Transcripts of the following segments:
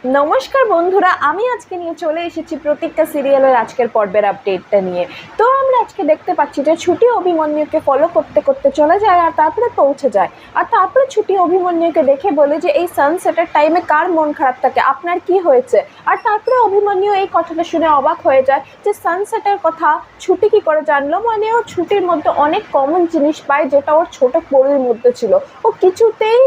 নমস্কার বন্ধুরা, আমি আজকে নিয়ে চলে এসেছি প্রতীক্ষা সিরিয়ালের আজকের পর্বের আপডেটটা নিয়ে। তো আমরা আজকে দেখতে পাচ্ছি যে ছুটি অভিমন্যুকে ফলো করতে করতে চলে যায় আর তারপরে পৌঁছে যায়। আর তারপরে ছুটি অভিমন্যুকে দেখে বলে যে এই সানসেটের টাইমে কার মন খারাপ থাকে, আপনার কি হয়েছে। আর তারপরে অভিমন্যু এই কথাটা শুনে অবাক হয়ে যায় যে সানসেটের কথা ছুটি কি করে জানলো। মানে ও ছুটির মধ্যে অনেক কমন জিনিস পায় যেটা ওর ছোট পরির মধ্যে ছিল। ও কিছুতেই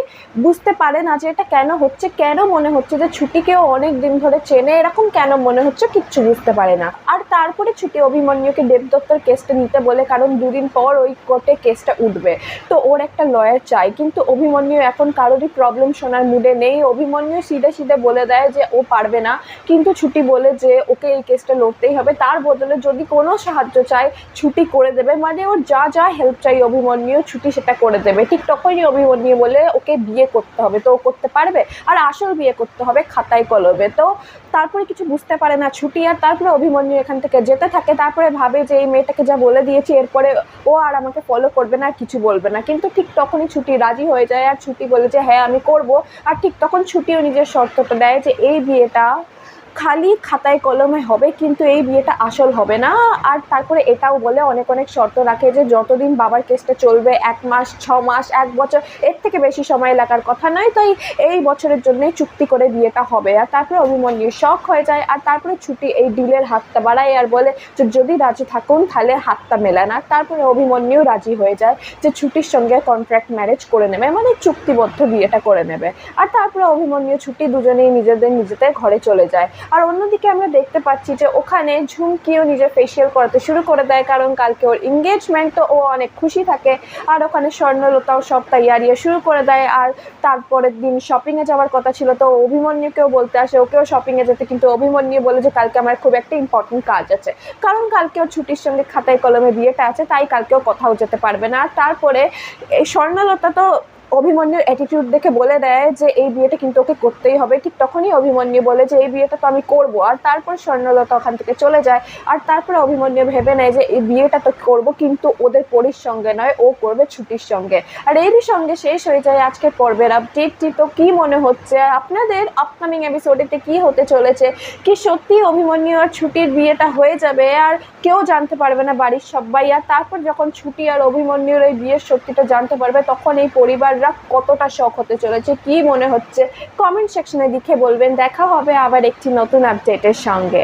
বুঝতে পারে না যে এটা কেন হচ্ছে, কেন মনে হচ্ছে যে ছুটিকেও অনেক দিন ধরে চেনে, এরকম কেন মনে হচ্ছে কিচ্ছু বুঝতে পারে না। আর তারপরে ছুটি অভিমন্যুকে দেবদত্তর কেসটা নিতে বলে, কারণ দুদিন পর ওই কোর্টে কেসটা উঠবে। তো ওর একটা লয়ার চাই, কিন্তু অভিমন্যু এখন কারোরই প্রবলেম শোনার মুডে নেই। অভিমন্যু সিধে সিধে বলে দেয় যে ও পারবে না, কিন্তু ছুটি বলে যে ওকে এই কেসটা লড়তেই হবে, তার বদলে যদি কোনো সাহায্য চায় ছুটি করে দেবে। মানে ওর যা যা হেল্প চাই অভিমন্যু, ছুটি সেটা করে দেবে। ঠিক তখনই অভিমন্যু বলে ওকে বিয়ে করতে হবে, তো ও করতে পারবে, আর আসল বিয়ে করতে হবে খাতায় কলমে। তো তারপরে কিছু বুঝতে পারে না ছুটি, আর তারপরে অভিমন্যু এখান থেকে যেতে থাকে। তারপরে ভাবে যে এই মেয়েটাকে যা বলে দিয়েছি এরপরে ও আর আমাকে ফলো করবে না, আর কিছু বলবে না। কিন্তু ঠিক তখনই ছুটি রাজি হয়ে যায়, আর ছুটি বলে যে হ্যাঁ আমি করব। আর ঠিক তখন ছুটিও নিজের শর্তটা দেয় যে এই বিয়েটা খালি খাতায় কলমে হবে, কিন্তু এই বিয়েটা আসল হবে না। আর তারপরে এটাও বলে অনেক অনেক শর্ত রাখে যে যতদিন বাবার কেসটা চলবে, 1 মাস, 6 মাস, 1 বছর, এর থেকে বেশি সময় লাগার কথা নয়। তো এই বছরের জন্যই চুক্তি করে বিয়েটা হবে। আর তারপরে অভিমন্যু শখ হয়ে যায়। আর তারপরে ছুটি এই ডিলের হাতটা বাড়ায় আর বলে যে যদি রাজি থাকুন তাহলে হাতটা মেলান। আর তারপরে অভিমন্যু রাজি হয়ে যায় যে ছুটির সঙ্গে কন্ট্রাক্ট ম্যারেজ করে নেবে, মানে চুক্তিবদ্ধ বিয়েটা করে নেবে। আর তারপরে অভিমন্যু ছুটি দুজনেই নিজেদের ঘরে চলে যায়। আর অন্যদিকে আমরা দেখতে পাচ্ছি যে ওখানে ঝুমকিও নিজের ফেসিয়াল করাতে শুরু করে দেয়, কারণ কালকে ওর এঙ্গেজমেন্ট। তো ও অনেক খুশি থাকে। আর ওখানে স্বর্ণলতাও সব তৈয়ারিও শুরু করে দেয়। আর তারপরের দিন শপিংয়ে যাওয়ার কথা ছিল, তো অভিমন্যুকেও বলতে আসে ওকেও শপিংয়ে যেতে, কিন্তু অভিমন্যু বলে যে কালকে আমার খুব একটা ইম্পর্টেন্ট কাজ আছে, কারণ কালকেও ছুটির সঙ্গে খাতায় কলমে বিয়েটা আছে, তাই কালকেও কোথাও যেতে পারবে না। আর তারপরে এই স্বর্ণলতা তো অভিমন্যুর অ্যাটিটিউড দেখে বলে দেয় যে এই বিয়েটা কিন্তু ওকে করতেই হবে। ঠিক তখনই অভিমন্যু বলে যে এই বিয়েটা তো আমি করবো। আর তারপর স্বর্ণলতা ওখান থেকে চলে যায়। আর তারপরে অভিমন্যু ভেবে নেয় যে এই বিয়েটা তো করবো, কিন্তু ওদের পরীর সঙ্গে নয়, ও করবে ছুটির সঙ্গে। আর এরই সঙ্গে শেষ হয়ে যায় আজকের পর্বের আপডেটটি। তো কি মনে হচ্ছে আপনাদের আপকামিং এপিসোডেতে কি হতে চলেছে? কি সত্যি অভিমন্যু আর ছুটির বিয়েটা হয়ে যাবে আর কেউ জানতে পারবে না, বাড়ির সবাই? আর তারপর যখন ছুটি আর অভিমন্যুর এই বিয়ের সত্যিটা জানতে পারবে, তখন এই পরিবাররা কতটা শখ হতে চলেছে, কি মনে হচ্ছে কমেন্ট সেকশনে লিখে বলবেন। দেখা হবে আবার একটি নতুন আপডেটের সঙ্গে।